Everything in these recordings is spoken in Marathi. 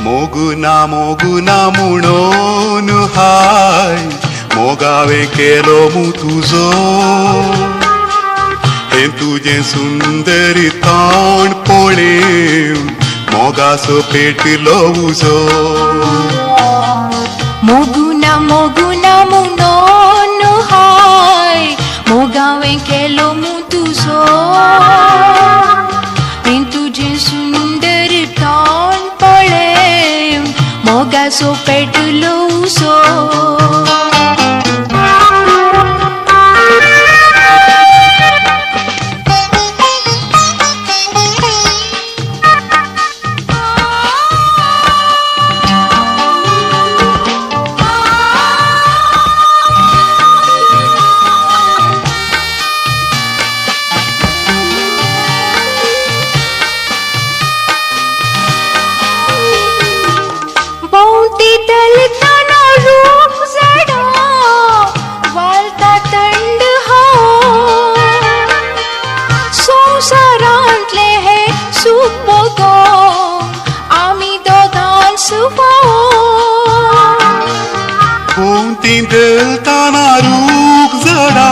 मोगुना म्हणून हाय मोगावे केलो मु तुझो हे तुझे सुंदर ताण पळेवन मोगासो पेटलो उजो मोगुना म्हणून हाय मोगावे केलो मु तुझो हे तुझे सुंदर ताण पळेवन मोगासो पेटलो उजो दलताना रूख जडा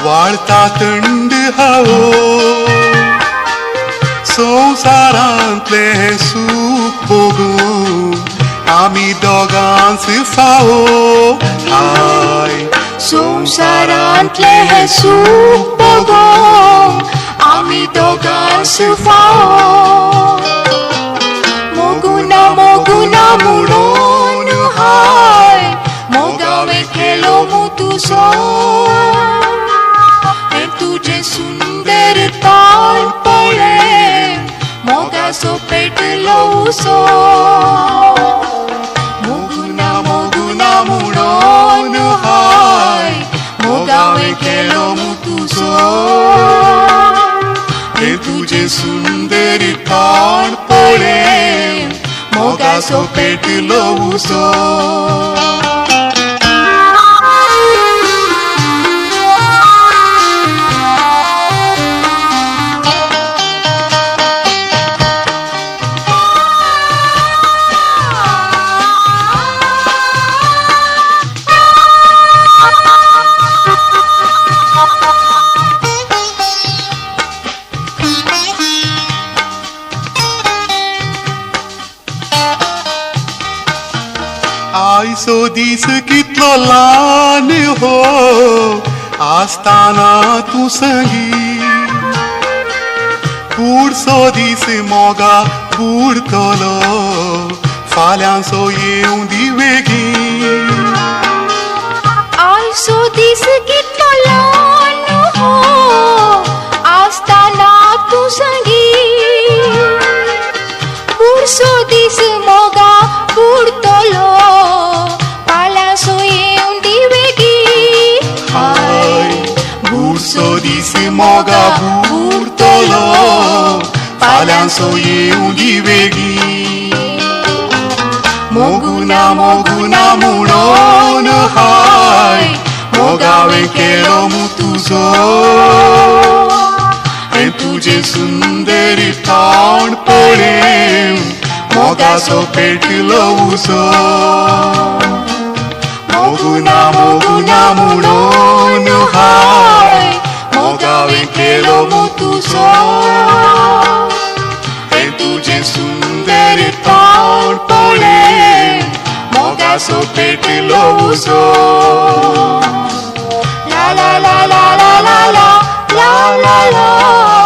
वाळता थंड हवो संवसारांतले हे सूख भोगून आमी दोगांच फावो हाय संवसारांतले हे सूख भोगून आमी दोगांच फावो मोगुना म्हणून हाय मोगावे केलो मु तुझो हे तुझे सुंदर ताण पळेवन मोगासो पेटलो उजो मोगुना म्हणून हाय मोगावे केलो मु तुझो हे तुझे सुंदर ताण पळेवन मोगासो पेटलो उजो आयसो दीस कितलो ल्हान हो आसताना तूं संगी पुढचो दीस मोगा बुडतलो फाल्यांचो येवं दी बेगीन आयसो दीस कितलो ल्हान हो आसताना तूं संगी पुढचो दीस मोगा बुडतलो फाल्यांचो येवं दी बेगीन हाय बुडचो दीस मोगा बुडतलो फाल्यांचो येवं दी बेगीन मोगुना म्हणून हाय मोगावे केलो मु तुझो हे तुझे सुंदर ताण पळेवन मोगासो पेटलो उजो मोगुना म्हणून हाय मोगावे केलो मु तुझो हे तुझे सुंदर ताण पळेवन मोगासो पेटलो उजो ला ला ला ला ला ला ला ला ला